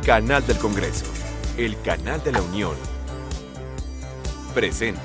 Canal del Congreso, el canal de la Unión, presenta.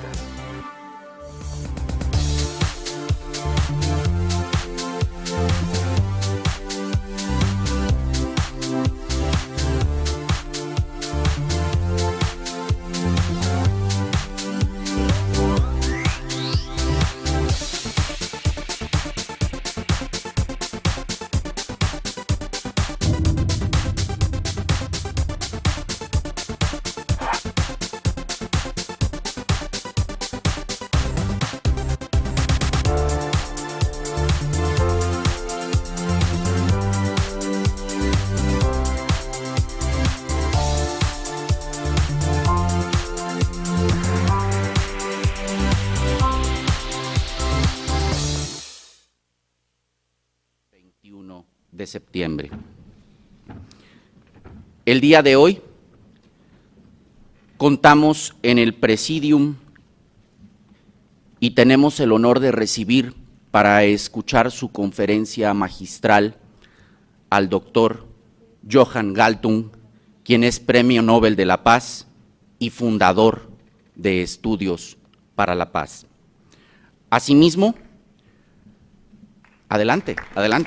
De septiembre. El día de hoy contamos en el Presidium y tenemos el honor de recibir para escuchar su conferencia magistral al doctor Johan Galtung, quien es Premio Nobel de la Paz y fundador de Estudios para la Paz. Asimismo, adelante,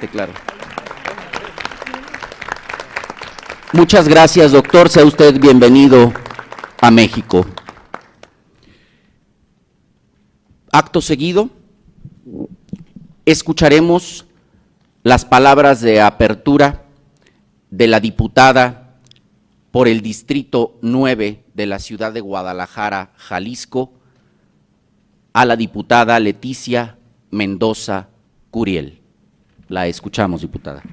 claro. Muchas gracias, doctor. Sea usted bienvenido a México. Acto seguido, escucharemos las palabras de apertura de la diputada por el Distrito 9 de la ciudad de Guadalajara, Jalisco, a la diputada Leticia Mendoza Curiel. La escuchamos, diputada.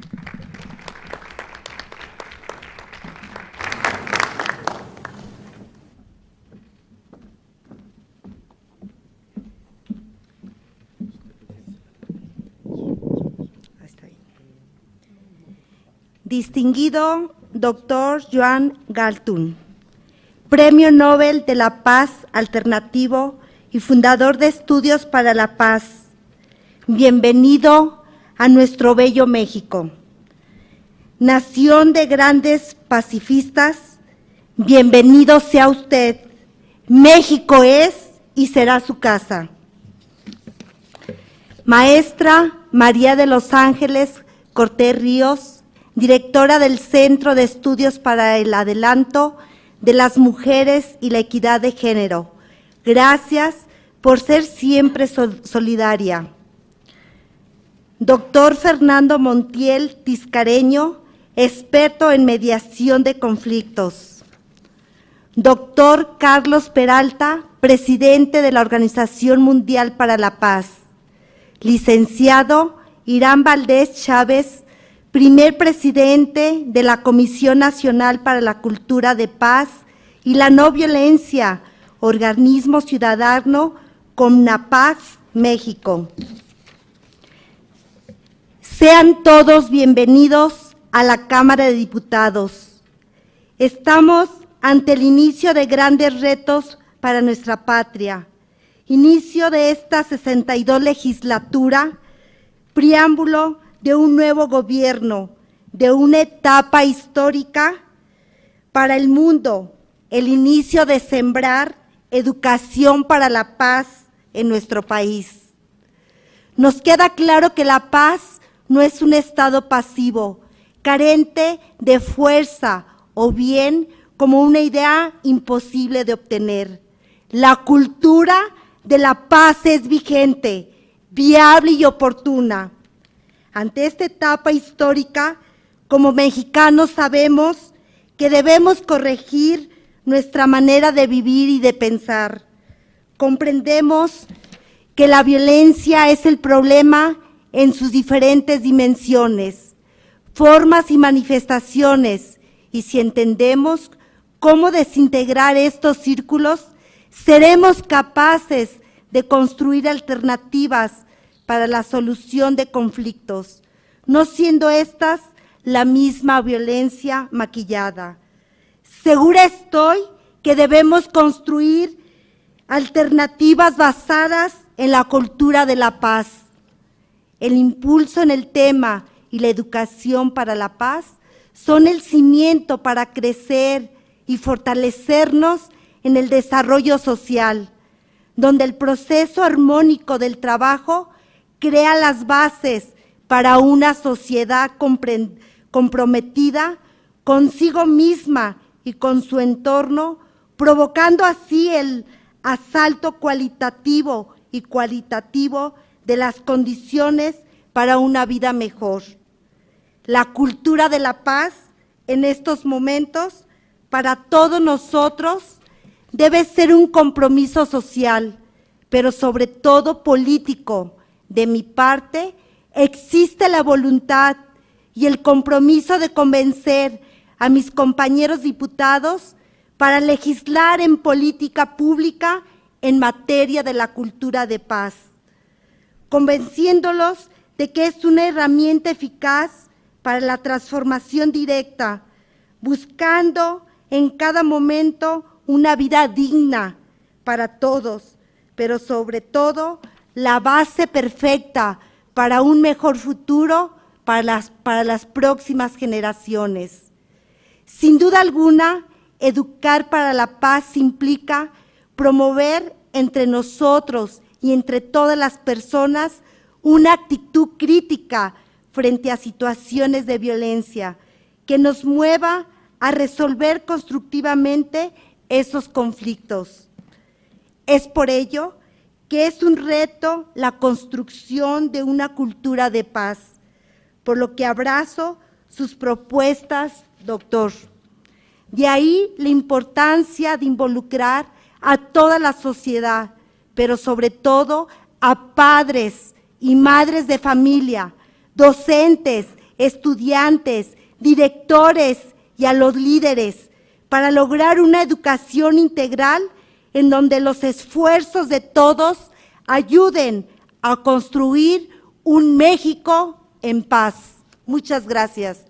Distinguido doctor Johan Galtung, Premio Nobel de la Paz Alternativo y fundador de Estudios para la Paz, bienvenido a nuestro bello México. Nación de grandes pacifistas, bienvenido sea usted. México es y será su casa. Maestra María de los Ángeles Cortés Ríos, directora del Centro de Estudios para el Adelanto de las Mujeres y la Equidad de Género. Gracias por ser siempre solidaria. Doctor Fernando Montiel Tiscareño, experto en mediación de conflictos. Doctor Carlos Peralta, presidente de la Organización Mundial para la Paz. Licenciado Irán Valdés Chávez, primer presidente de la Comisión Nacional para la Cultura de Paz y la No Violencia, organismo ciudadano CONAPAZ, México. Sean todos bienvenidos a la Cámara de Diputados. Estamos ante el inicio de grandes retos para nuestra patria. Inicio de esta 62 legislatura, preámbulo de un nuevo gobierno, de una etapa histórica para el mundo, el inicio de sembrar educación para la paz en nuestro país. Nos queda claro que la paz no es un estado pasivo, carente de fuerza o bien como una idea imposible de obtener. La cultura de la paz es vigente, viable y oportuna. Ante esta etapa histórica, como mexicanos sabemos que debemos corregir nuestra manera de vivir y de pensar. Comprendemos que la violencia es el problema en sus diferentes dimensiones, formas y manifestaciones, y si entendemos cómo desintegrar estos círculos, seremos capaces de construir alternativas para la solución de conflictos, no siendo estas la misma violencia maquillada. Segura estoy que debemos construir alternativas basadas en la cultura de la paz. El impulso en el tema y la educación para la paz son el cimiento para crecer y fortalecernos en el desarrollo social, donde el proceso armónico del trabajo crea las bases para una sociedad comprometida consigo misma y con su entorno, provocando así el asalto cualitativo y cualitativo de las condiciones para una vida mejor. La cultura de la paz en estos momentos, para todos nosotros, debe ser un compromiso social, pero sobre todo político. De mi parte, existe la voluntad y el compromiso de convencer a mis compañeros diputados para legislar en política pública en materia de la cultura de paz, convenciéndolos de que es una herramienta eficaz para la transformación directa, buscando en cada momento una vida digna para todos, pero sobre todo la base perfecta para un mejor futuro para las próximas generaciones. Sin duda alguna, educar para la paz implica promover entre nosotros y entre todas las personas una actitud crítica frente a situaciones de violencia que nos mueva a resolver constructivamente esos conflictos. Es por ello que es un reto la construcción de una cultura de paz, por lo que abrazo sus propuestas, doctor. De ahí la importancia de involucrar a toda la sociedad, pero sobre todo a padres y madres de familia, docentes, estudiantes, directores y a los líderes, para lograr una educación integral en donde los esfuerzos de todos ayuden a construir un México en paz. Muchas gracias.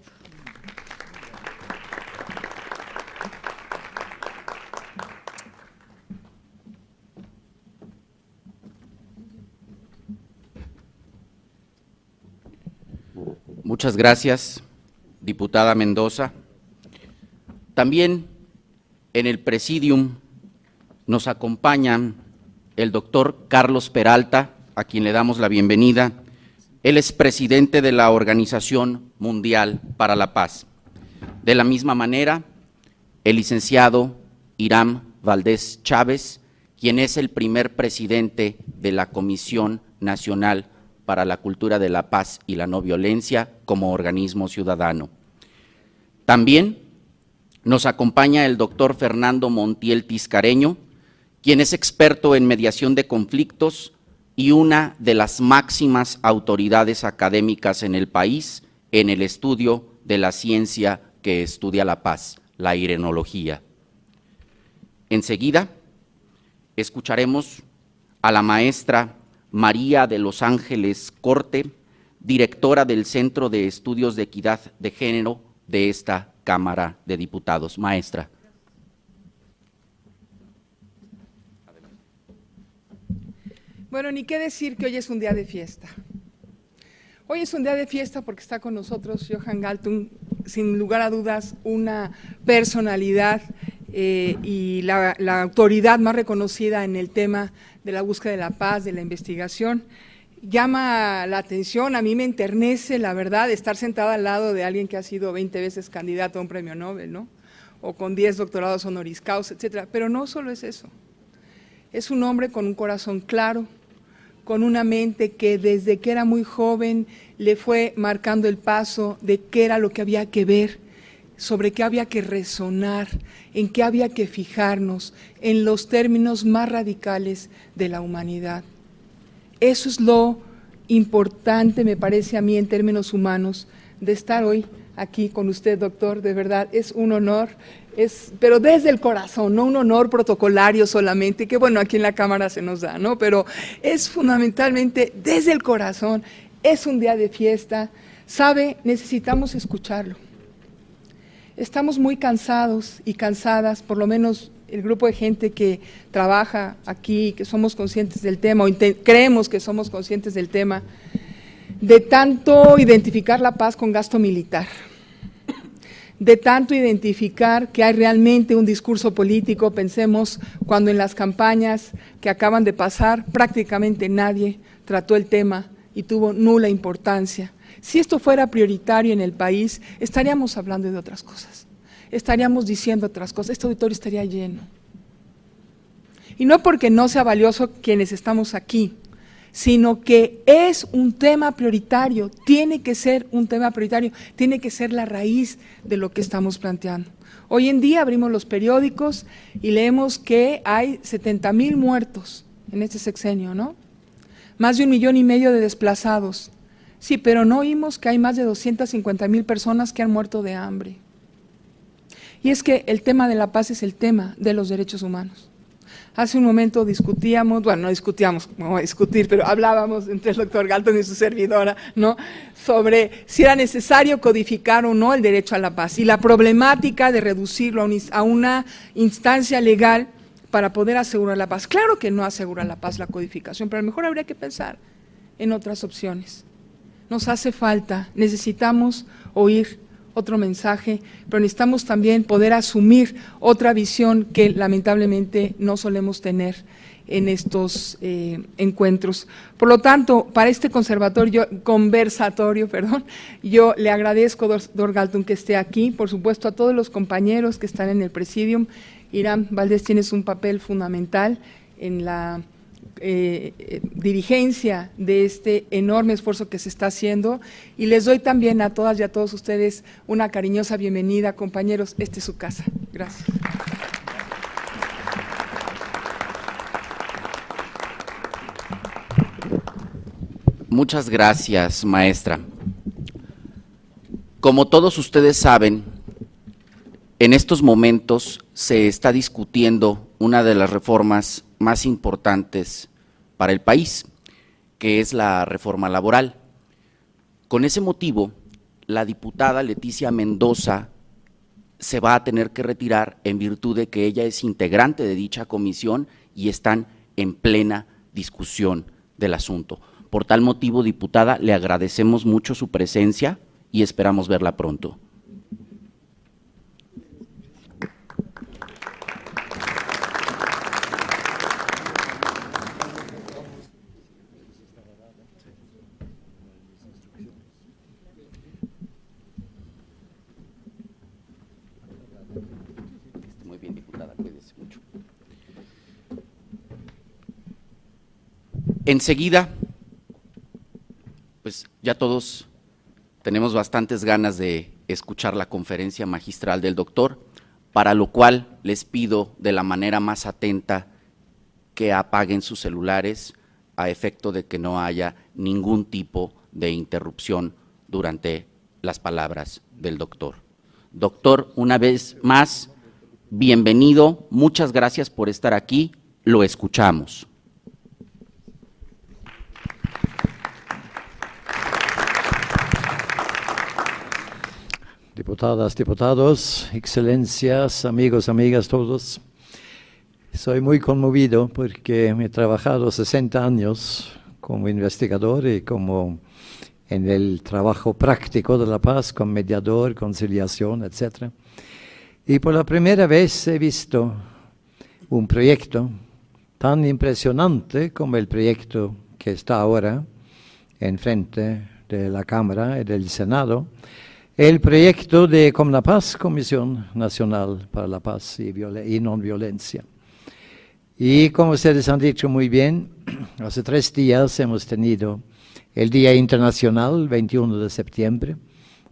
Muchas gracias, diputada Mendoza. También en el presidium nos acompañan el doctor Carlos Peralta, a quien le damos la bienvenida. Él es presidente de la Organización Mundial para la Paz. De la misma manera, el licenciado Hiram Valdés Chávez, quien es el primer presidente de la Comisión Nacional para la Cultura de la Paz y la No Violencia como organismo ciudadano. También nos acompaña el doctor Fernando Montiel Tiscareño, quien es experto en mediación de conflictos y una de las máximas autoridades académicas en el país en el estudio de la ciencia que estudia la paz, la irenología. Enseguida escucharemos a la maestra María de los Ángeles Corte, directora del Centro de Estudios de Equidad de Género de esta Cámara de Diputados. Maestra. Bueno, ni qué decir que hoy es un día de fiesta. Hoy es un día de fiesta porque está con nosotros Johan Galtung, sin lugar a dudas, una personalidad y la autoridad más reconocida en el tema de la búsqueda de la paz, de la investigación. Llama la atención, a mí me enternece, la verdad, estar sentada al lado de alguien que ha sido 20 veces candidato a un premio Nobel, ¿no? O con 10 doctorados honoris causa, etcétera. Pero no solo es eso. Es un hombre con un corazón claro, con una mente que desde que era muy joven le fue marcando el paso de qué era lo que había que ver, sobre qué había que resonar, en qué había que fijarnos, en los términos más radicales de la humanidad. Eso es lo importante, me parece a mí, en términos humanos, de estar hoy aquí con usted, doctor. De verdad, es un honor, pero desde el corazón, no un honor protocolario solamente, que bueno, aquí en la Cámara se nos da, ¿no? Pero es fundamentalmente desde el corazón, es un día de fiesta. Sabe, necesitamos escucharlo. Estamos muy cansados y cansadas, por lo menos el grupo de gente que trabaja aquí, que somos conscientes del tema, o creemos que somos conscientes del tema, de tanto identificar la paz con gasto militar, de tanto identificar que hay realmente un discurso político. Pensemos cuando en las campañas que acaban de pasar prácticamente nadie trató el tema y tuvo nula importancia. Si esto fuera prioritario en el país, estaríamos hablando de otras cosas, estaríamos diciendo otras cosas, este auditorio estaría lleno. Y no porque no sea valioso quienes estamos aquí, sino que es un tema prioritario, tiene que ser un tema prioritario, tiene que ser la raíz de lo que estamos planteando. Hoy en día abrimos los periódicos y leemos que hay 70,000 muertos en este sexenio, ¿no? Más de 1,5 millones de desplazados. Sí, pero no oímos que hay más de 250,000 personas que han muerto de hambre. Y es que el tema de la paz es el tema de los derechos humanos. Hace un momento discutíamos, bueno, no discutíamos, no voy a discutir, pero hablábamos entre el doctor Galton y su servidora, ¿no?, sobre si era necesario codificar o no el derecho a la paz y la problemática de reducirlo a una instancia legal para poder asegurar la paz. Claro que no asegura la paz la codificación, pero a lo mejor habría que pensar en otras opciones. Nos hace falta, necesitamos oír otro mensaje, pero necesitamos también poder asumir otra visión que lamentablemente no solemos tener en estos encuentros. Por lo tanto, para este conversatorio, yo le agradezco, doctor Galton, que esté aquí, por supuesto a todos los compañeros que están en el Presidium. Irán Valdés, tienes un papel fundamental en la dirigencia de este enorme esfuerzo que se está haciendo, y les doy también a todas y a todos ustedes una cariñosa bienvenida. Compañeros, esta es su casa. Gracias. Muchas gracias, maestra. Como todos ustedes saben, en estos momentos se está discutiendo una de las reformas más importantes para el país, que es la reforma laboral. Con ese motivo, la diputada Leticia Mendoza se va a tener que retirar en virtud de que ella es integrante de dicha comisión y están en plena discusión del asunto. Por tal motivo, diputada, le agradecemos mucho su presencia y esperamos verla pronto. Muy bien, diputada, cuídese mucho. Enseguida, pues ya todos tenemos bastantes ganas de escuchar la conferencia magistral del doctor, para lo cual les pido de la manera más atenta que apaguen sus celulares a efecto de que no haya ningún tipo de interrupción durante las palabras del doctor. Doctor, una vez más, bienvenido, muchas gracias por estar aquí, lo escuchamos. Diputadas, diputados, excelencias, amigos, amigas, todos. Soy muy conmovido porque he trabajado 60 años como investigador y como en el trabajo práctico de la paz, con mediador, conciliación, etc. Y por la primera vez he visto un proyecto tan impresionante como el proyecto que está ahora enfrente de la Cámara y del Senado, el proyecto de CONAPAZ, Comisión Nacional para la Paz y Non Violencia. Y como ustedes han dicho muy bien, hace 3 días hemos tenido el Día Internacional, 21 de septiembre,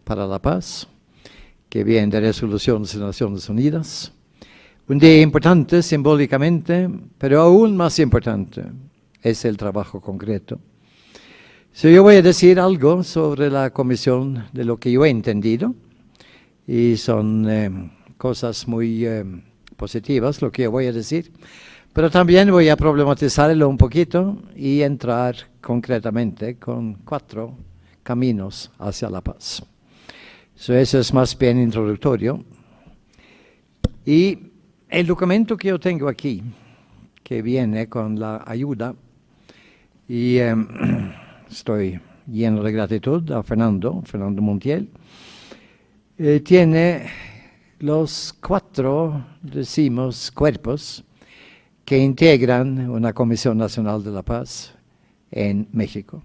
para la Paz, que viene de resoluciones de Naciones Unidas. Un día importante simbólicamente, pero aún más importante es el trabajo concreto. Yo voy a decir algo sobre la comisión de lo que yo he entendido, y son cosas muy positivas lo que yo voy a decir, pero también voy a problematizarlo un poquito y entrar concretamente con 4 caminos hacia la paz. Eso es más bien introductorio. Y el documento que yo tengo aquí, que viene con la ayuda, y estoy lleno de gratitud a Fernando Montiel, tiene los 4, decimos, cuerpos que integran una Comisión Nacional de la Paz en México.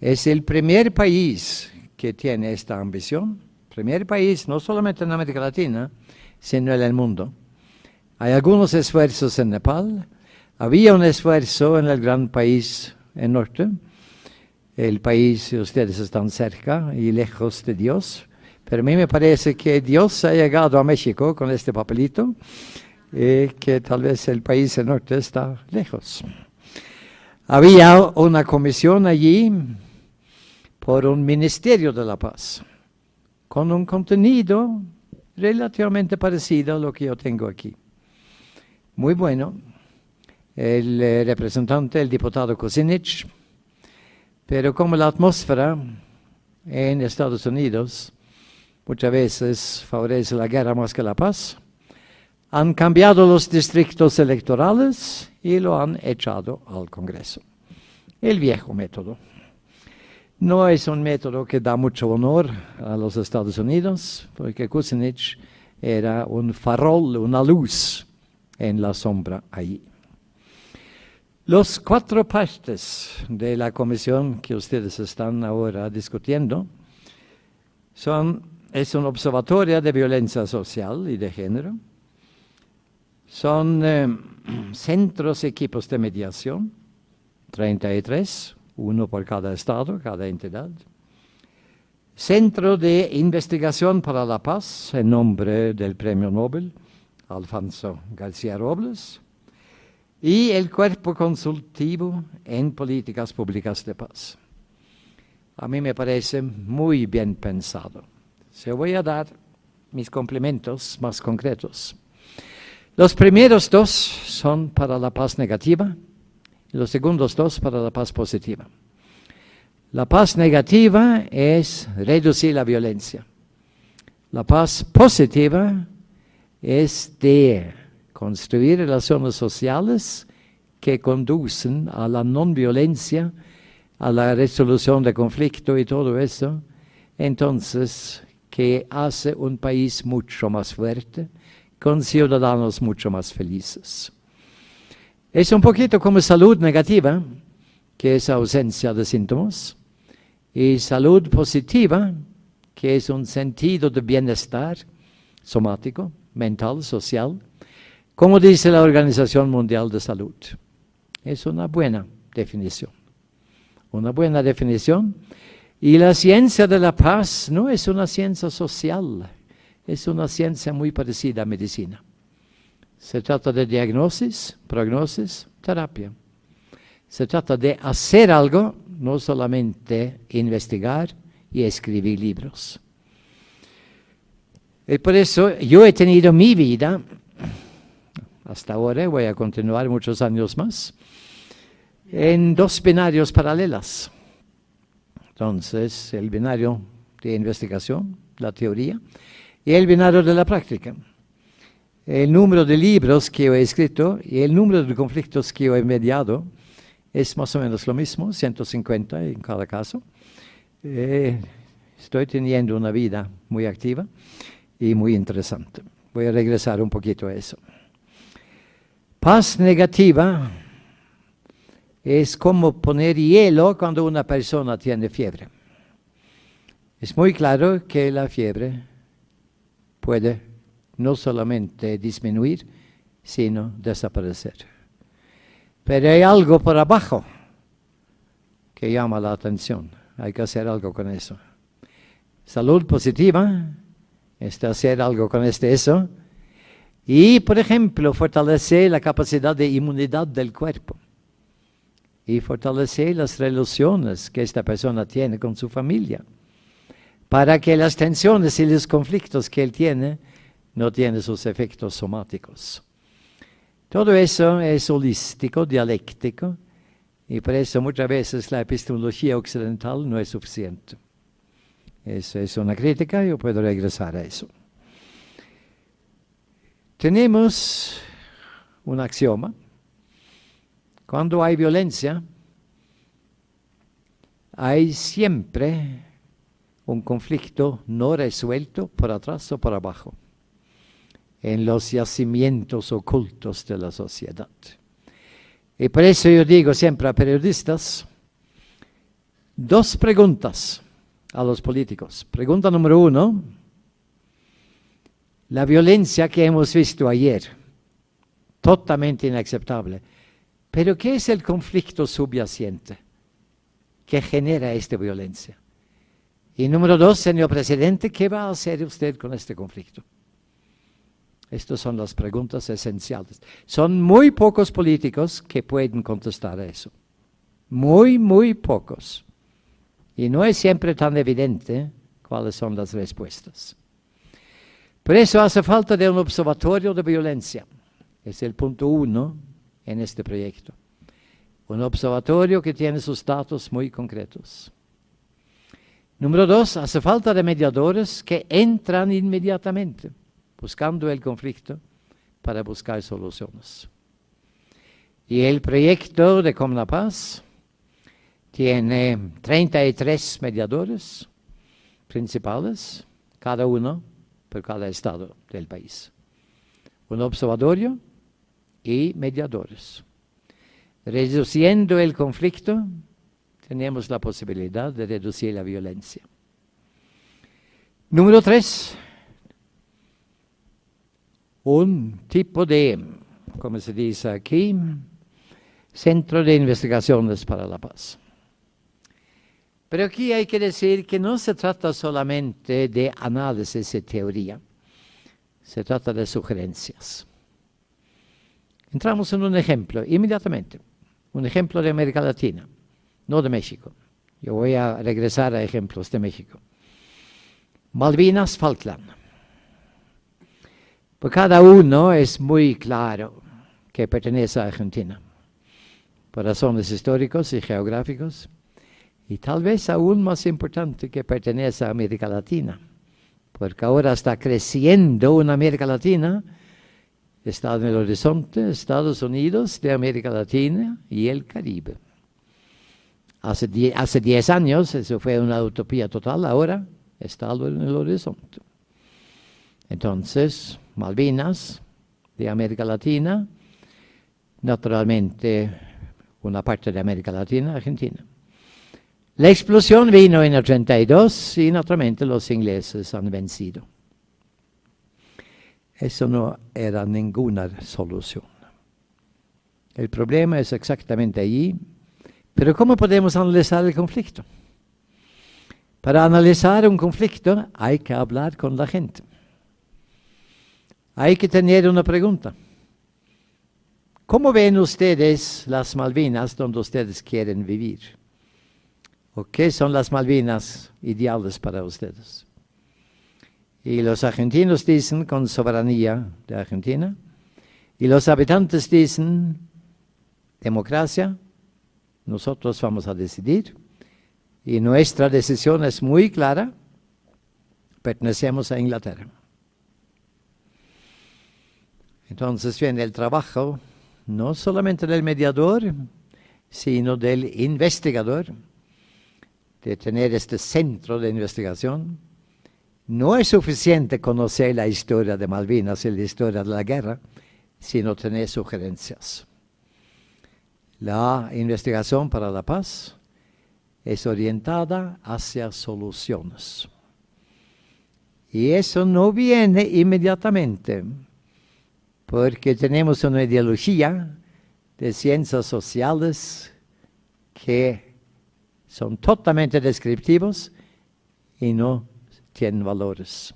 Es el primer país que tiene esta ambición, primer país no solamente en América Latina, sino en el mundo. Hay algunos esfuerzos en Nepal, había un esfuerzo en el gran país en norte, el país, ustedes están cerca y lejos de Dios, pero a mí me parece que Dios ha llegado a México con este papelito, que tal vez el país en norte está lejos. Había una comisión allí por un Ministerio de la Paz, con un contenido relativamente parecido a lo que yo tengo aquí. Muy bueno. El representante, el diputado Kucinich, pero como la atmósfera en Estados Unidos muchas veces favorece la guerra más que la paz, han cambiado los distritos electorales y lo han echado al Congreso. El viejo método. No es un método que da mucho honor a los Estados Unidos, porque Kucinich era un farol, una luz en la sombra allí. Los 4 partes de la comisión que ustedes están ahora discutiendo es un observatorio de violencia social y de género, son centros, equipos de mediación, 33, uno por cada estado, cada entidad. Centro de Investigación para la Paz, en nombre del Premio Nobel, Alfonso García Robles, y el Cuerpo Consultivo en Políticas Públicas de Paz. A mí me parece muy bien pensado. Se voy a dar mis complementos más concretos. Los primeros 2 son para la paz negativa y los segundos 2 para la paz positiva. La paz negativa es reducir la violencia. La paz positiva es de construir relaciones sociales que conducen a la no violencia, a la resolución de conflicto y todo eso, entonces que hace un país mucho más fuerte, con ciudadanos mucho más felices. Es un poquito como salud negativa, que es ausencia de síntomas, y salud positiva, que es un sentido de bienestar somático, mental, social, como dice la Organización Mundial de Salud. Es una buena definición. Una buena definición. Y la ciencia de la paz no es una ciencia social, es una ciencia muy parecida a medicina. Se trata de diagnosis, prognosis, terapia. Se trata de hacer algo, no solamente investigar y escribir libros. Y por eso yo he tenido mi vida, hasta ahora, voy a continuar muchos años más, en 2 binarios paralelos. Entonces, el binario de investigación, la teoría, y el binario de la práctica. El número de libros que yo he escrito y el número de conflictos que yo he mediado es más o menos lo mismo, 150 en cada caso. Estoy teniendo una vida muy activa y muy interesante. Voy a regresar un poquito a eso. Paz negativa es como poner hielo cuando una persona tiene fiebre. Es muy claro que la fiebre puede no solamente disminuir, sino desaparecer. Pero hay algo por abajo que llama la atención. Hay que hacer algo con eso. Salud positiva es hacer algo con eso. Y, por ejemplo, fortalecer la capacidad de inmunidad del cuerpo. Y fortalecer las relaciones que esta persona tiene con su familia. Para que las tensiones y los conflictos que él tiene no tienen sus efectos somáticos. Todo eso es holístico, dialéctico, y por eso muchas veces la epistemología occidental no es suficiente. Eso es una crítica, yo puedo regresar a eso. Tenemos un axioma. Cuando hay violencia, hay siempre un conflicto no resuelto por atrás o por abajo, en los yacimientos ocultos de la sociedad. Y por eso yo digo siempre a periodistas, 2 preguntas a los políticos. Pregunta número 1, la violencia que hemos visto ayer, totalmente inaceptable. Pero ¿qué es el conflicto subyacente que genera esta violencia? Y número 2, señor presidente, ¿qué va a hacer usted con este conflicto? Estas son las preguntas esenciales. Son muy pocos políticos que pueden contestar a eso. Muy, muy pocos. Y no es siempre tan evidente cuáles son las respuestas. Por eso hace falta de un observatorio de violencia. Es el punto 1 en este proyecto. Un observatorio que tiene sus datos muy concretos. Número 2, hace falta de mediadores que entran inmediatamente buscando el conflicto para buscar soluciones. Y el proyecto de Comuna Paz tiene 33 mediadores principales, cada uno por cada estado del país. Un observatorio y mediadores. Reduciendo el conflicto, tenemos la posibilidad de reducir la violencia. Número 3, un tipo de, como se dice aquí, Centro de Investigaciones para la Paz. Pero aquí hay que decir que no se trata solamente de análisis y teoría, se trata de sugerencias. Entramos en un ejemplo, inmediatamente, un ejemplo de América Latina, no de México. Yo voy a regresar a ejemplos de México. Malvinas, Falkland. Por cada uno es muy claro que pertenece a Argentina, por razones históricos y geográficos, y tal vez aún más importante que pertenece a América Latina, porque ahora está creciendo una América Latina, está en el horizonte Estados Unidos de América Latina y el Caribe. Hace 10 años eso fue una utopía total, ahora está en el horizonte. Entonces, Malvinas de América Latina, naturalmente una parte de América Latina, Argentina. La explosión vino en el 32 y naturalmente los ingleses han vencido. Eso no era ninguna solución. El problema es exactamente allí. Pero ¿cómo podemos analizar el conflicto? Para analizar un conflicto hay que hablar con la gente. Hay que tener una pregunta. ¿Cómo ven ustedes las Malvinas donde ustedes quieren vivir? ¿O qué son las Malvinas ideales para ustedes? Y los argentinos dicen con soberanía de Argentina. Y los habitantes dicen democracia. Nosotros vamos a decidir. Y nuestra decisión es muy clara. Pertenecemos a Inglaterra. Entonces viene el trabajo, no solamente del mediador, sino del investigador, de tener este centro de investigación. No es suficiente conocer la historia de Malvinas y la historia de la guerra, sino tener sugerencias. La investigación para la paz es orientada hacia soluciones. Y eso no viene inmediatamente, porque tenemos una ideología de ciencias sociales que son totalmente descriptivos y no tienen valores.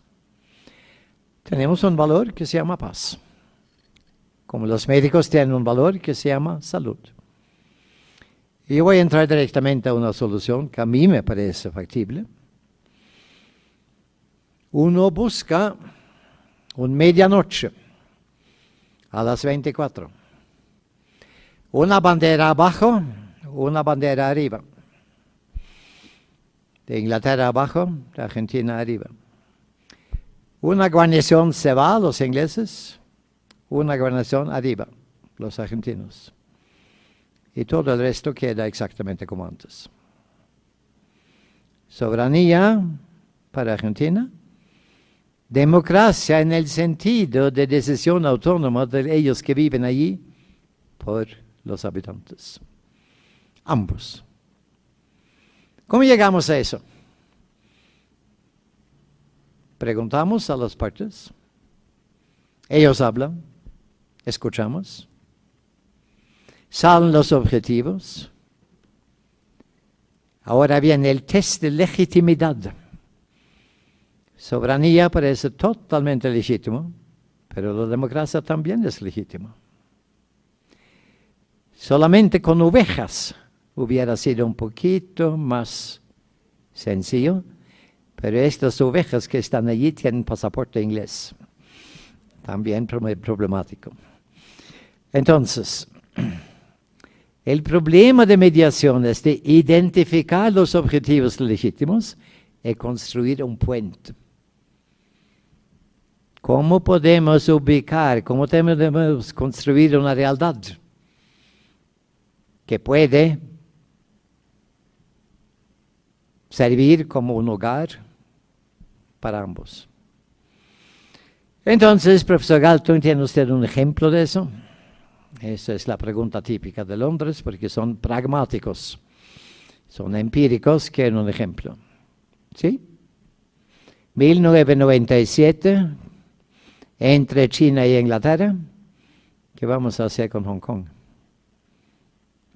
Tenemos un valor que se llama paz, como los médicos tienen un valor que se llama salud. Y yo voy a entrar directamente a una solución que a mí me parece factible. Uno busca un medianoche a las 24. Una bandera abajo, una bandera arriba. De Inglaterra abajo, de Argentina arriba. Una guarnición se va, los ingleses, una guarnición arriba, los argentinos. Y todo el resto queda exactamente como antes. Soberanía para Argentina? Democracia en el sentido de decisión autónoma de ellos que viven allí por los habitantes. Ambos. ¿Cómo llegamos a eso? Preguntamos a las partes. Ellos hablan. Escuchamos. Salen los objetivos. Ahora viene el test de legitimidad. Soberanía parece totalmente legítimo, pero la democracia también es legítima. Solamente con ovejas hubiera sido un poquito más sencillo, pero estas ovejas que están allí tienen pasaporte inglés. También problemático. Entonces, el problema de mediación es de identificar los objetivos legítimos y construir un puente. ¿Cómo podemos ubicar, cómo podemos construir una realidad que puede servir como un hogar para ambos? Entonces, profesor Galtung, ¿tiene usted un ejemplo de eso? Esa es la pregunta típica de Londres, porque son pragmáticos, son empíricos, quieren un ejemplo. ¿Sí? 1997, entre China y Inglaterra, ¿qué vamos a hacer con Hong Kong?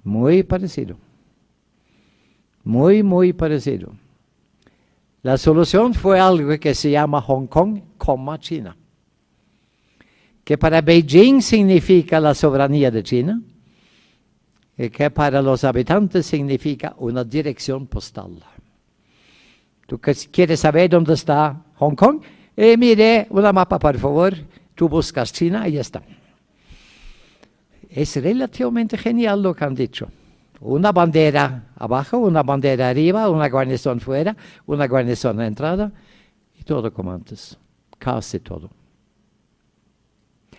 Muy parecido. Muy parecido. La solución fue algo que se llama Hong Kong, China. Que para Beijing significa la soberanía de China y que para los habitantes significa una dirección postal. ¿Tú quieres saber dónde está Hong Kong? Mire una mapa, por favor. Tú buscas China y ya está. Es relativamente genial lo que han dicho. Una bandera abajo, una bandera arriba, una guarnición fuera, una guarnición a la entrada y todo como antes. Casi todo.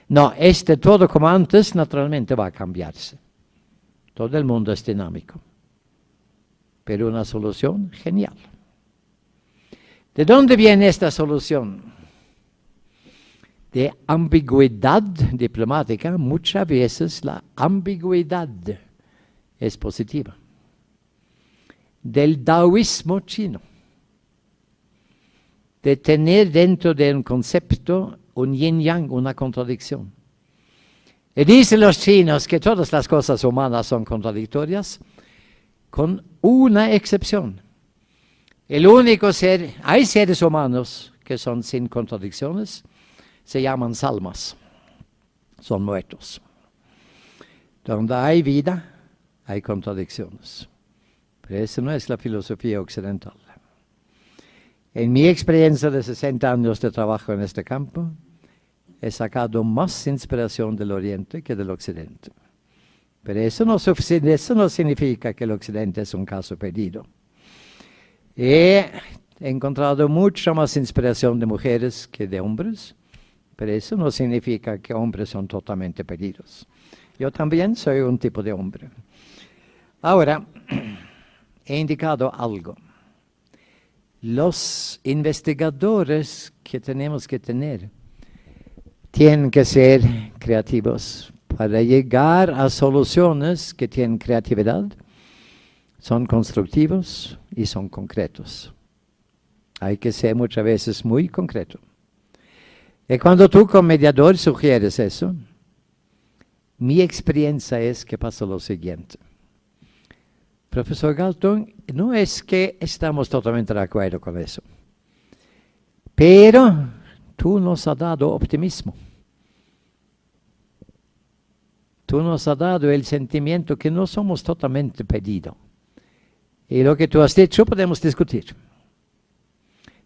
No, todo como antes naturalmente va a cambiarse. Todo el mundo es dinámico. Pero una solución genial. ¿De dónde viene esta solución? De ambigüedad diplomática. Muchas veces la ambigüedad es positiva. Del taoísmo chino. De tener dentro de un concepto un yin-yang, una contradicción. Y dicen los chinos que todas las cosas humanas son contradictorias, con una excepción. El único ser, hay seres humanos que son sin contradicciones, se llaman almas, son muertos. Donde hay vida, hay contradicciones. Pero esa no es la filosofía occidental. En mi experiencia de 60 años de trabajo en este campo, he sacado más inspiración del Oriente que del Occidente. Pero eso no significa que el Occidente es un caso perdido. He encontrado mucha más inspiración de mujeres que de hombres, pero eso no significa que hombres son totalmente perdidos. Yo también soy un tipo de hombre. Ahora, he indicado algo. Los investigadores que tenemos que tener tienen que ser creativos para llegar a soluciones que tienen creatividad, son constructivos y son concretos. Hay que ser muchas veces muy concreto. Y cuando tú como mediador sugieres eso, mi experiencia es que pasa lo siguiente. Profesor Galtung, no es que estamos totalmente de acuerdo con eso, pero tú nos has dado optimismo. Tú nos has dado el sentimiento que no somos totalmente perdidos. Y lo que tú has dicho podemos discutir.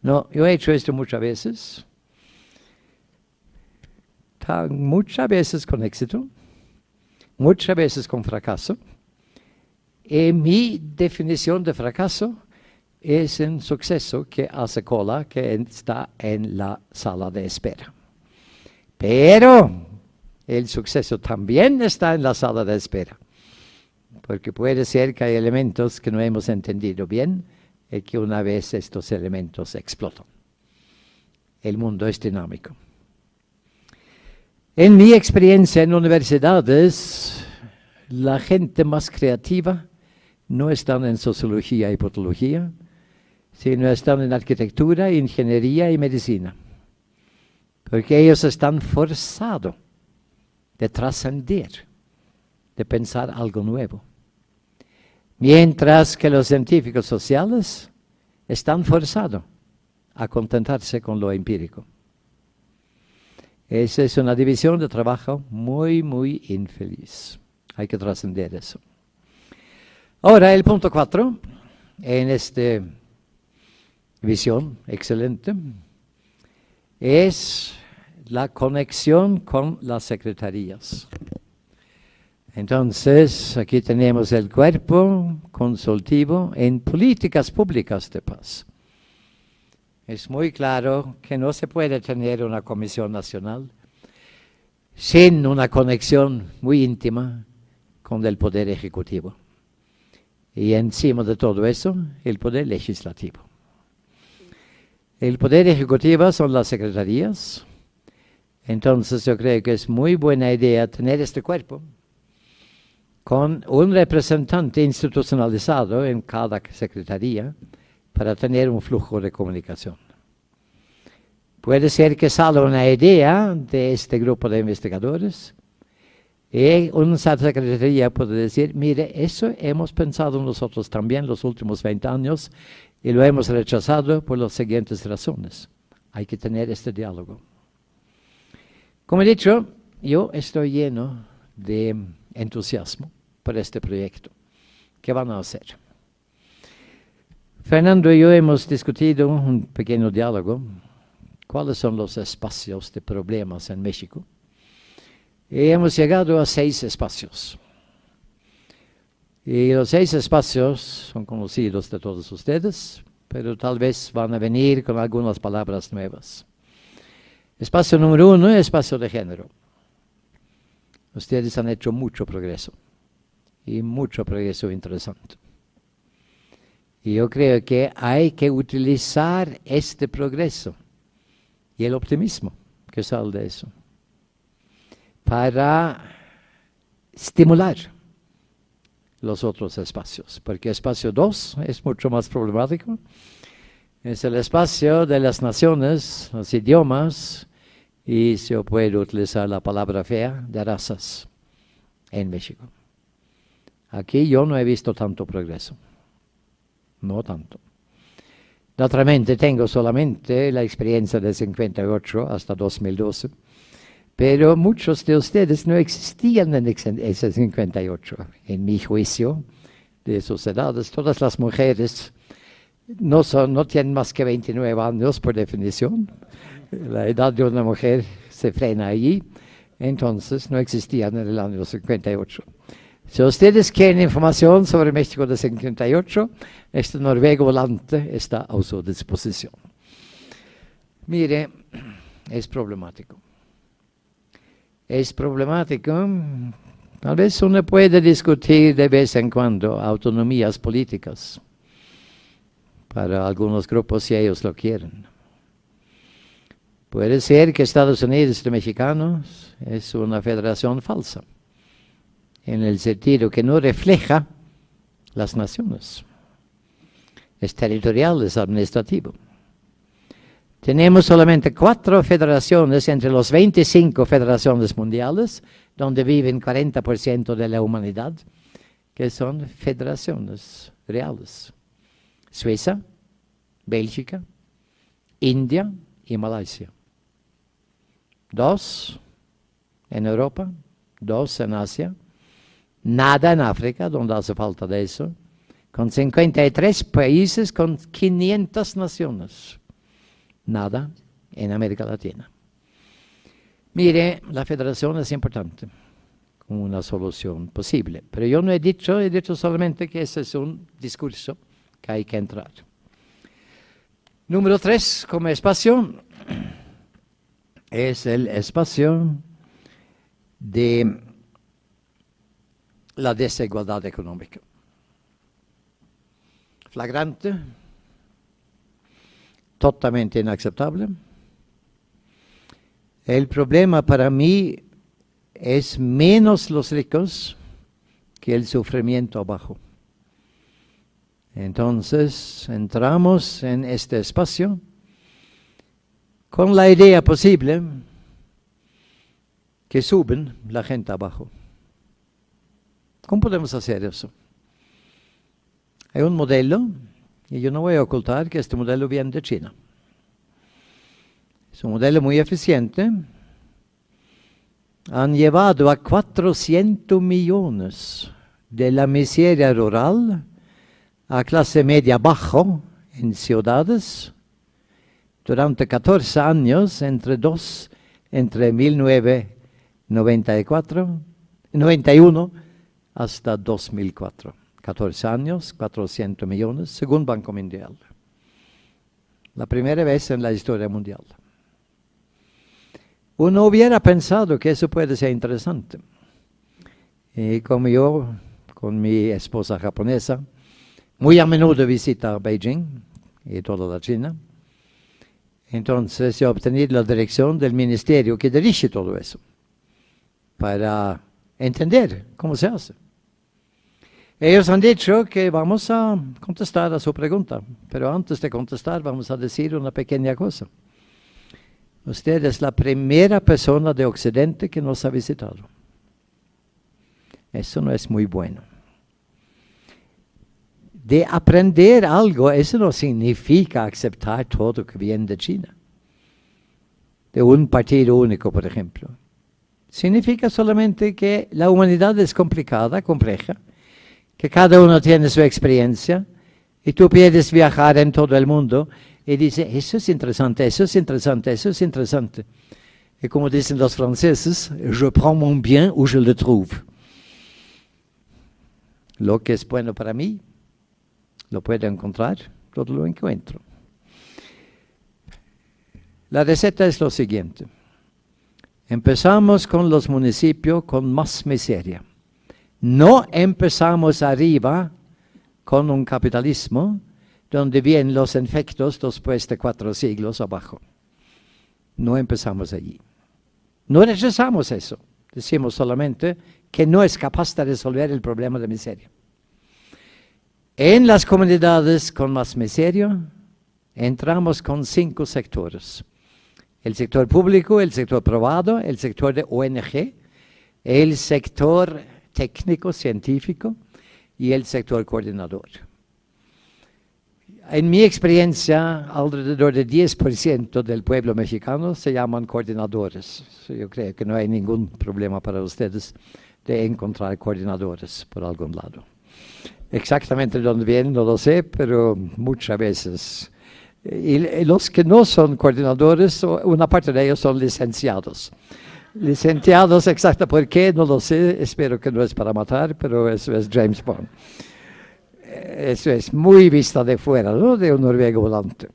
No, yo he hecho esto muchas veces. Muchas veces con éxito, muchas veces con fracaso. Y mi definición de fracaso es un suceso que hace cola, que está en la sala de espera. Pero el suceso también está en la sala de espera, porque puede ser que hay elementos que no hemos entendido bien es que una vez estos elementos explotan. El mundo es dinámico. En mi experiencia en universidades, la gente más creativa no están en sociología y patología, sino están en arquitectura, ingeniería y medicina. Porque ellos están forzados de trascender, de pensar algo nuevo. Mientras que los científicos sociales están forzados a contentarse con lo empírico. Esa es una división de trabajo muy, muy infeliz. Hay que trascender eso. Ahora, el punto 4, en esta visión excelente, es la conexión con las secretarías. Entonces, aquí tenemos el cuerpo consultivo en políticas públicas de paz. Es muy claro que no se puede tener una comisión nacional sin una conexión muy íntima con el poder ejecutivo. Y encima de todo eso, el poder legislativo. El poder ejecutivo son las secretarías. Entonces yo creo que es muy buena idea tener este cuerpo con un representante institucionalizado en cada secretaría para tener un flujo de comunicación. Puede ser que salga una idea de este grupo de investigadores y una secretaría puede decir, mire, eso hemos pensado nosotros también los últimos 20 años y lo hemos rechazado por las siguientes razones. Hay que tener este diálogo. Como he dicho, yo estoy lleno de entusiasmo por este proyecto. ¿Qué van a hacer? Fernando y yo hemos discutido un pequeño diálogo. ¿Cuáles son los espacios de problemas en México? Y hemos llegado a 6 espacios. Y los 6 espacios son conocidos de todos ustedes, pero tal vez van a venir con algunas palabras nuevas. Espacio número 1, espacio de género. Ustedes han hecho mucho progreso, y mucho progreso interesante. Y yo creo que hay que utilizar este progreso y el optimismo que sale de eso para estimular los otros espacios, porque espacio 2 es mucho más problemático. Es el espacio de las naciones, los idiomas, y se puede utilizar la palabra fea de razas en México. Aquí yo no he visto tanto progreso, no tanto. Naturalmente tengo solamente la experiencia de 58 hasta 2012, pero muchos de ustedes no existían en ese 58. En mi juicio, de sus edades, todas las mujeres no tienen más que 29 años por definición. La edad de una mujer se frena allí, entonces no existían en el año 58. Si ustedes quieren información sobre México de 58, este noruego volante está a su disposición. Mire, es problemático. Es problemático. Tal vez uno puede discutir de vez en cuando autonomías políticas para algunos grupos si ellos lo quieren. Puede ser que Estados Unidos de mexicanos es una federación falsa, en el sentido que no refleja las naciones. Es territorial, es administrativo. Tenemos solamente 4 federaciones entre los 25 federaciones mundiales, donde viven 40% de la humanidad, que son federaciones reales. Suiza, Bélgica, India y Malasia. 2 en Europa, 2 en Asia, nada en África, donde hace falta de eso, con 53 países con 500 naciones. Nada en América Latina. Mire, la federación es importante, como una solución posible, pero yo no he dicho solamente que ese es un discurso que hay que entrar. Número 3, como espacio, es el espacio de la desigualdad económica. Flagrante, totalmente inaceptable. El problema para mí es menos los ricos que el sufrimiento abajo. Entonces, entramos en este espacio con la idea posible que suben la gente abajo. ¿Cómo podemos hacer eso? Hay un modelo, y yo no voy a ocultar que este modelo viene de China. Es un modelo muy eficiente. Han llevado a 400 millones de la miseria rural a clase media bajo en ciudades durante 14 años, entre 1991 hasta 2004. 14 años, 400 millones, según Banco Mundial. La primera vez en la historia mundial. Uno hubiera pensado que eso puede ser interesante. Y como yo, con mi esposa japonesa, muy a menudo visita Beijing y toda la China. Entonces yo obtení la dirección del ministerio que dirige todo eso, para entender cómo se hace. Ellos han dicho que vamos a contestar a su pregunta, pero antes de contestar vamos a decir una pequeña cosa. Usted es la primera persona de Occidente que nos ha visitado. Eso no es muy bueno. De aprender algo, eso no significa aceptar todo que viene de China. De un partido único, por ejemplo. Significa solamente que la humanidad es complicada, compleja, que cada uno tiene su experiencia, y tú puedes viajar en todo el mundo y dices, eso es interesante, eso es interesante, eso es interesante. Y como dicen los franceses, je prends mon bien où je le trouve. Lo que es bueno para mí, lo puedo encontrar, todo lo encuentro. La receta es lo siguiente. Empezamos con los municipios con más miseria. No empezamos arriba con un capitalismo donde vienen los efectos después de 4 siglos abajo. No empezamos allí. No rechazamos eso. Decimos solamente que no es capaz de resolver el problema de miseria. En las comunidades con más miseria, entramos con 5 sectores. El sector público, el sector privado, el sector de ONG, el sector técnico, científico y el sector coordinador. En mi experiencia, alrededor del 10% del pueblo mexicano se llaman coordinadores. Yo creo que no hay ningún problema para ustedes de encontrar coordinadores por algún lado. Exactamente dónde vienen no lo sé, pero muchas veces. Y los que no son coordinadores, una parte de ellos son licenciados. Licenciados, exacto por qué, no lo sé, espero que no es para matar, pero eso es James Bond. Eso es muy vista de fuera, ¿no? De un noruego volante.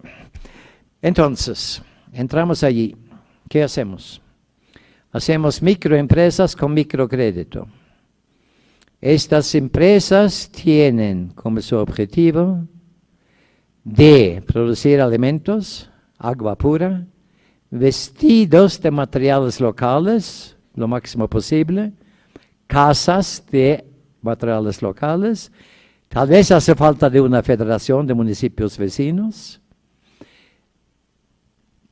Entonces, entramos allí. ¿Qué hacemos? Hacemos microempresas con microcrédito. Estas empresas tienen como su objetivo de producir alimentos, agua pura, vestidos de materiales locales, lo máximo posible, casas de materiales locales. Tal vez hace falta de una federación de municipios vecinos.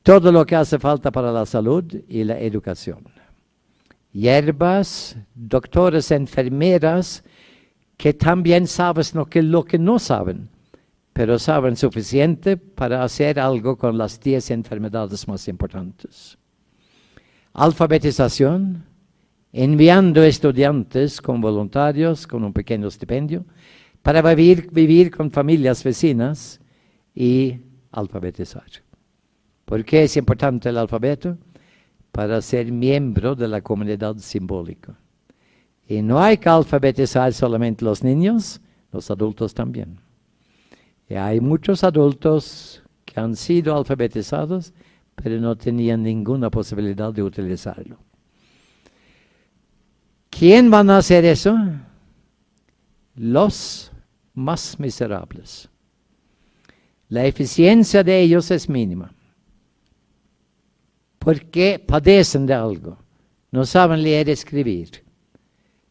Todo lo que hace falta para la salud y la educación. Hierbas, doctores, enfermeras, que también saben lo que no saben, pero saben suficiente para hacer algo con las 10 enfermedades más importantes. Alfabetización, enviando estudiantes con voluntarios, con un pequeño estipendio, para vivir con familias vecinas y alfabetizar. ¿Por qué es importante el alfabeto? Para ser miembro de la comunidad simbólica. Y no hay que alfabetizar solamente los niños, los adultos también. Y hay muchos adultos que han sido alfabetizados, pero no tenían ninguna posibilidad de utilizarlo. ¿Quién van a hacer eso? Los más miserables. La eficiencia de ellos es mínima. Porque padecen de algo. No saben leer y escribir.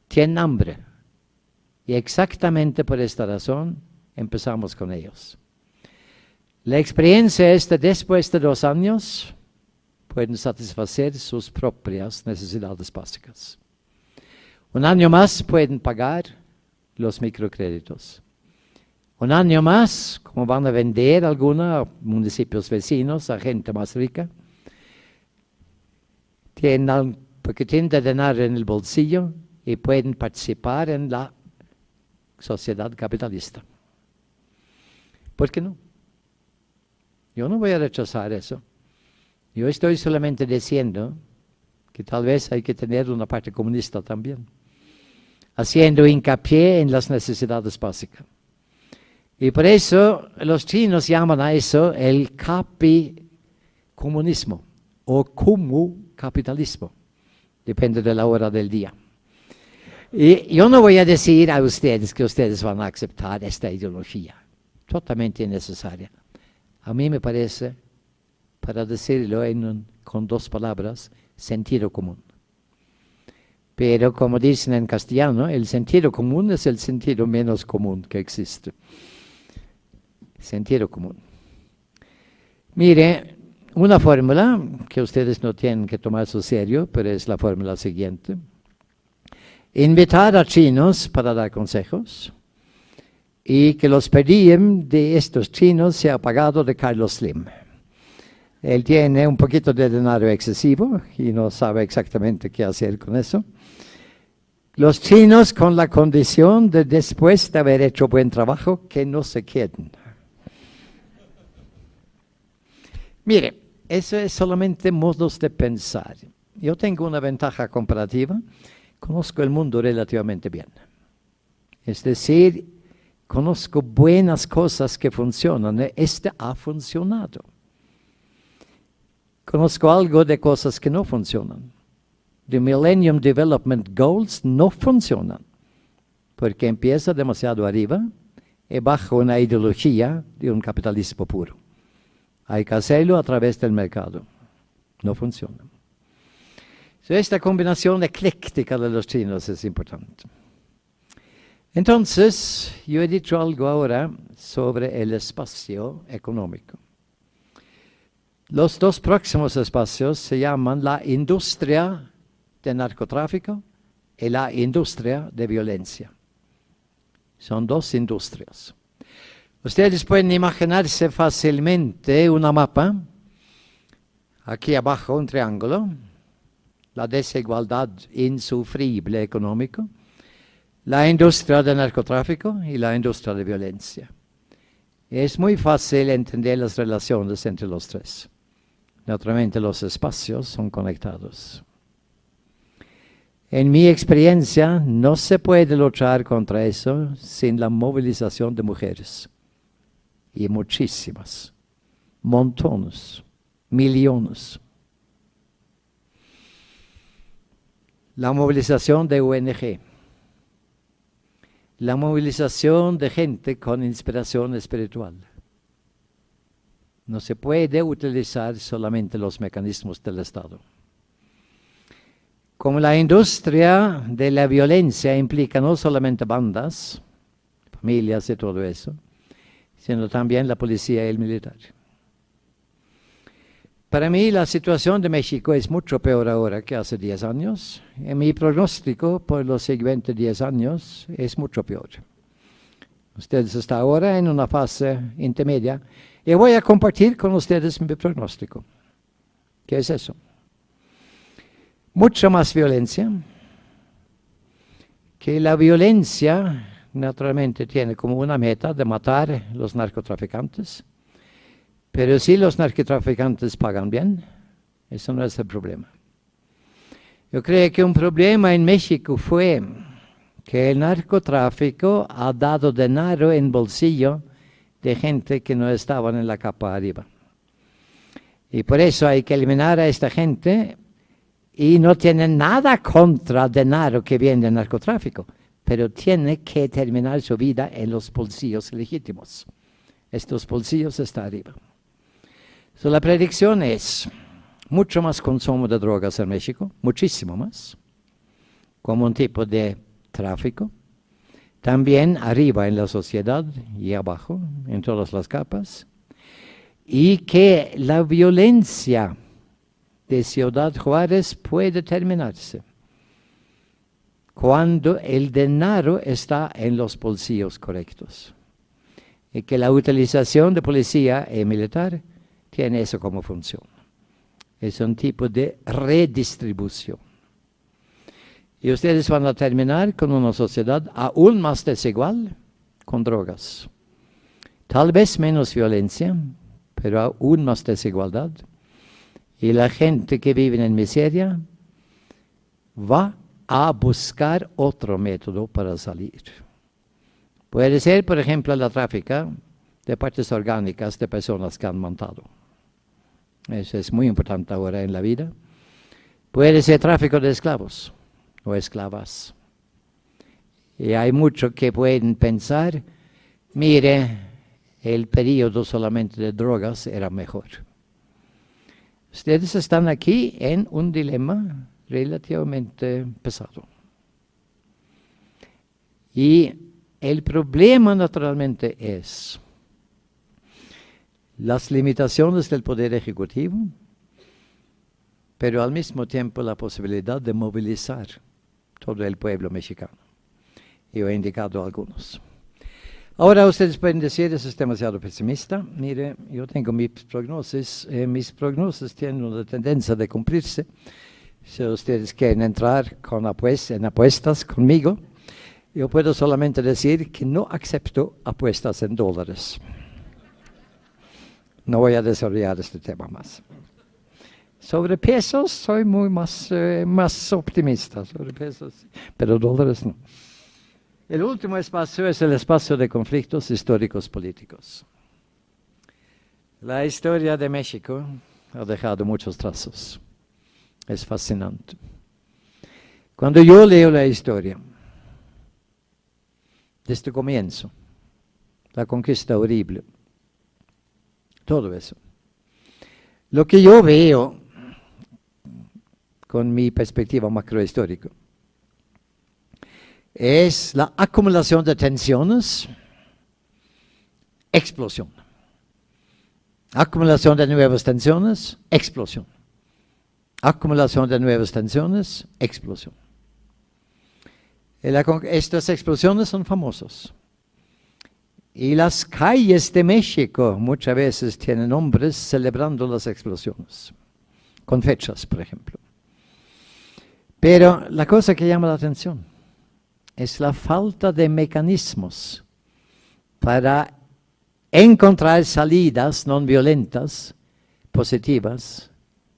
Tienen hambre. Y exactamente por esta razón empezamos con ellos. La experiencia es que después de 2 años pueden satisfacer sus propias necesidades básicas. 1 año más pueden pagar los microcréditos. 1 año más, como van a vender algunos municipios vecinos a gente más rica, porque tienen dinero en el bolsillo y pueden participar en la sociedad capitalista. ¿Por qué no? Yo no voy a rechazar eso. Yo estoy solamente diciendo que tal vez hay que tener una parte comunista también, haciendo hincapié en las necesidades básicas. Y por eso los chinos llaman a eso el capicomunismo o capitalismo, depende de la hora del día. Y yo no voy a decir a ustedes que ustedes van a aceptar esta ideología, totalmente innecesaria. A mí me parece, para decirlo con 2 palabras, sentido común. Pero como dicen en castellano, el sentido común es el sentido menos común que existe. Sentido común. Mire, una fórmula que ustedes no tienen que tomarse serio, pero es la fórmula siguiente. Invitar a chinos para dar consejos y que los per diem de estos chinos sea pagado de Carlos Slim. Él tiene un poquito de dinero excesivo y no sabe exactamente qué hacer con eso. Los chinos con la condición de después de haber hecho buen trabajo, que no se queden. Mire, eso es solamente modos de pensar. Yo tengo una ventaja comparativa. Conozco el mundo relativamente bien. Es decir, conozco buenas cosas que funcionan. Este ha funcionado. Conozco algo de cosas que no funcionan. The Millennium Development Goals no funcionan. Porque empieza demasiado arriba y bajo una ideología de un capitalismo puro. Hay que hacerlo a través del mercado. No funciona. Esta combinación ecléctica de los chinos es importante. Entonces, yo he dicho algo ahora sobre el espacio económico. Los 2 próximos espacios se llaman la industria de narcotráfico y la industria de violencia. Son 2 industrias. Ustedes pueden imaginarse fácilmente una mapa, aquí abajo un triángulo, la desigualdad insufrible económica, la industria de narcotráfico y la industria de violencia. Es muy fácil entender las relaciones entre los 3. Naturalmente los espacios son conectados. En mi experiencia, no se puede luchar contra eso sin la movilización de mujeres. Y muchísimas, montones, millones. La movilización de ONG. La movilización de gente con inspiración espiritual. No se puede utilizar solamente los mecanismos del Estado. Como la industria de la violencia implica no solamente bandas, familias y todo eso, sino también la policía y el militar. Para mí la situación de México es mucho peor ahora que hace 10 años. Y mi pronóstico por los siguientes 10 años es mucho peor. Ustedes están ahora en una fase intermedia y voy a compartir con ustedes mi pronóstico. ¿Qué es eso? Mucha más violencia, que la violencia naturalmente tiene como una meta de matar a los narcotraficantes, pero si los narcotraficantes pagan bien, eso no es el problema. Yo creo que un problema en México fue que el narcotráfico ha dado dinero en bolsillo de gente que no estaban en la capa arriba. Y por eso hay que eliminar a esta gente y no tienen nada contra el dinero que viene del narcotráfico, pero tiene que terminar su vida en los bolsillos legítimos. Estos bolsillos están arriba. So, la predicción es mucho más consumo de drogas en México, muchísimo más, como un tipo de tráfico. También arriba en la sociedad y abajo, en todas las capas. Y que la violencia de Ciudad Juárez puede terminarse cuando el dinero está en los bolsillos correctos. Y que la utilización de policía y militar tiene eso como función. Es un tipo de redistribución. Y ustedes van a terminar con una sociedad aún más desigual con drogas. Tal vez menos violencia, pero aún más desigualdad. Y la gente que vive en miseria va a buscar otro método para salir. Puede ser, por ejemplo, la tráfica de partes orgánicas de personas que han matado. Eso es muy importante ahora en la vida. Puede ser tráfico de esclavos o esclavas. Y hay muchos que pueden pensar, mire, el periodo solamente de drogas era mejor. Ustedes están aquí en un dilema relativamente pesado. Y el problema naturalmente es las limitaciones del poder ejecutivo, pero al mismo tiempo la posibilidad de movilizar todo el pueblo mexicano. Yo he indicado algunos. Ahora ustedes pueden decir, eso es demasiado pesimista. Mire, yo tengo mis prognosis tienen una tendencia de cumplirse. Si ustedes quieren entrar en apuestas conmigo, yo puedo solamente decir que no acepto apuestas en dólares. No voy a desarrollar este tema más. Sobre pesos soy muy más optimista, sobre pesos, pero dólares no. El último espacio es el espacio de conflictos históricos políticos. La historia de México ha dejado muchos trazos. Es fascinante. Cuando yo leo la historia, desde el comienzo, la conquista horrible, todo eso, lo que yo veo con mi perspectiva macrohistórica es la acumulación de tensiones, explosión. Acumulación de nuevas tensiones, explosión. Acumulación de nuevas tensiones, explosión. Estas explosiones son famosas. Y las calles de México muchas veces tienen nombres celebrando las explosiones, con fechas, por ejemplo. Pero la cosa que llama la atención es la falta de mecanismos para encontrar salidas no violentas, positivas,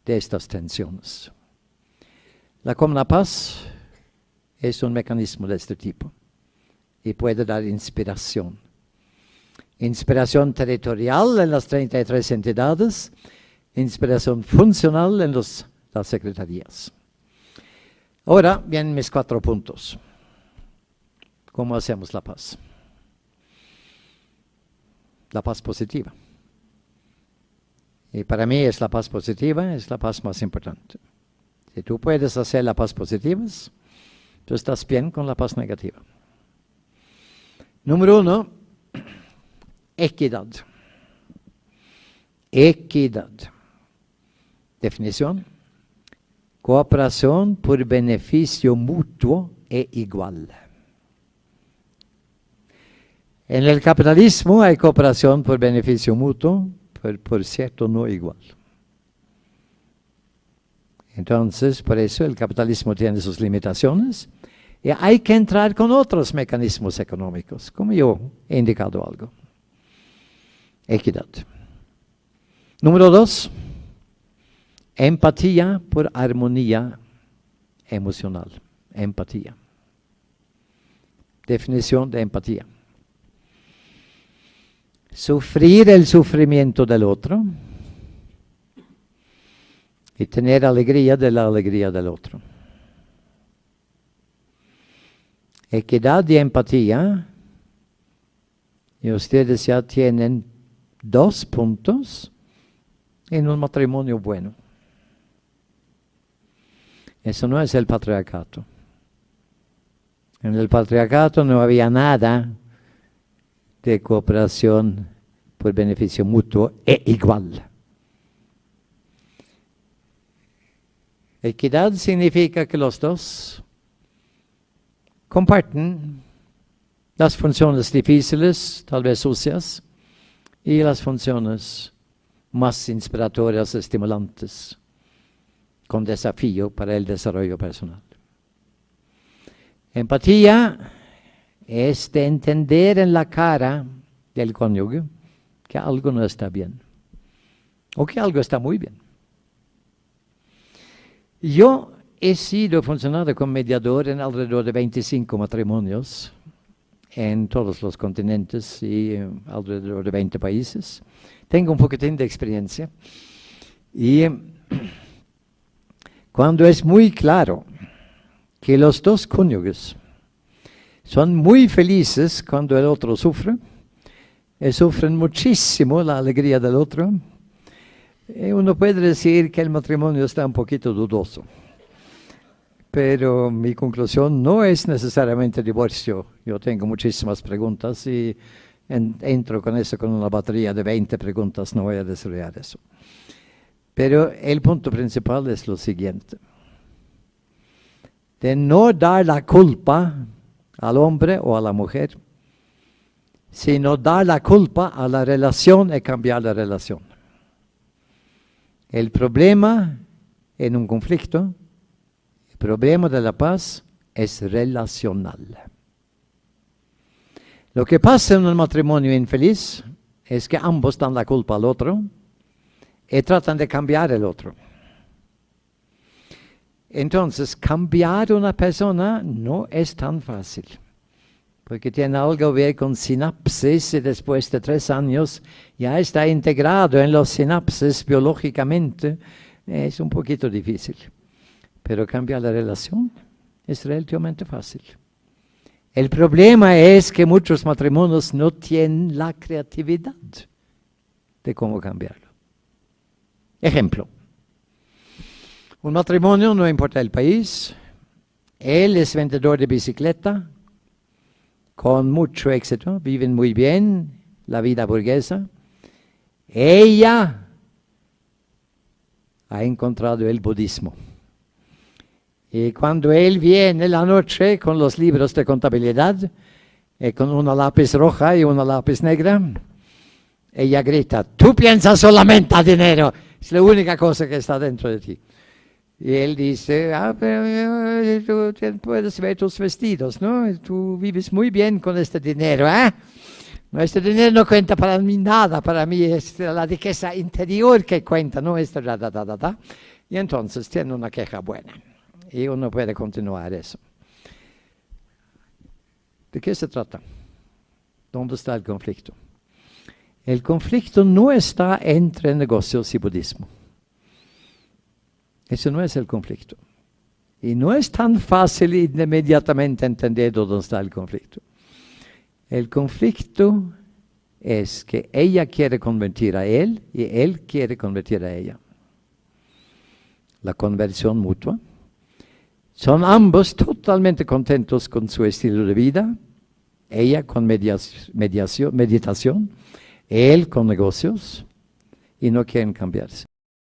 de estas tensiones. La Comuna Paz es un mecanismo de este tipo y puede dar inspiración. Inspiración territorial en las 33 entidades, inspiración funcional en las secretarías. Ahora vienen mis 4 puntos. ¿Cómo hacemos la paz? La paz positiva. Y para mí es la paz positiva, es la paz más importante. Si tú puedes hacer la paz positiva, tú estás bien con la paz negativa. Número 1, equidad. Equidad. Definición: cooperación por beneficio mutuo e igual. En el capitalismo hay cooperación por beneficio mutuo, pero por cierto no igual. Entonces, por eso el capitalismo tiene sus limitaciones y hay que entrar con otros mecanismos económicos, como yo he indicado algo. Equidad. Número 2, empatía por armonía emocional. Empatía. Definición de empatía: sufrir el sufrimiento del otro y tener alegría de la alegría del otro. Equidad y empatía, y ustedes ya tienen 2 puntos en un matrimonio bueno. Eso no es el patriarcado. En el patriarcado no había nada de cooperación por beneficio mutuo e igual. Equidad significa que los dos comparten las funciones difíciles, tal vez sucias, y las funciones más inspiratorias, estimulantes, con desafío para el desarrollo personal. Empatía es de entender en la cara del cónyuge que algo no está bien o que algo está muy bien. Yo he sido funcionario como mediador en alrededor de 25 matrimonios en todos los continentes y alrededor de 20 países. Tengo un poquitín de experiencia y cuando es muy claro que los dos cónyuges son muy felices cuando el otro sufre, y sufren muchísimo la alegría del otro, uno puede decir que el matrimonio está un poquito dudoso. Pero mi conclusión no es necesariamente divorcio. Yo tengo muchísimas preguntas y entro con eso con una batería de 20 preguntas, no voy a desarrollar eso. Pero el punto principal es lo siguiente: de no dar la culpa al hombre o a la mujer, sino dar la culpa a la relación y cambiar la relación. El problema en un conflicto, el problema de la paz es relacional. Lo que pasa en un matrimonio infeliz es que ambos dan la culpa al otro y tratan de cambiar el otro. Entonces, cambiar una persona no es tan fácil, porque tiene algo que ver con sinapsis y después de 3 años ya está integrado en los sinapsis biológicamente. Es un poquito difícil, pero cambiar la relación es relativamente fácil. El problema es que muchos matrimonios no tienen la creatividad de cómo cambiarlo. Ejemplo: un matrimonio, no importa el país, él es vendedor de bicicleta, con mucho éxito, viven muy bien la vida burguesa. Ella ha encontrado el budismo. Y cuando él viene la noche con los libros de contabilidad, con una lápiz roja y una lápiz negra, ella grita: tú piensas solamente a dinero, es la única cosa que está dentro de ti. Y él dice: pero tú puedes ver tus vestidos, ¿no? Tú vives muy bien con este dinero, ¿eh? Este dinero no cuenta para mí nada, para mí es la riqueza interior que cuenta, ¿no? Y entonces tiene una queja buena. Y uno puede continuar eso. ¿De qué se trata? ¿Dónde está el conflicto? El conflicto no está entre negocios y budismo. Ese no es el conflicto. Y no es tan fácil inmediatamente entender dónde está el conflicto. El conflicto es que ella quiere convertir a él y él quiere convertir a ella. La conversión mutua. Son ambos totalmente contentos con su estilo de vida. Ella con meditación, él con negocios, y no quieren cambiarse.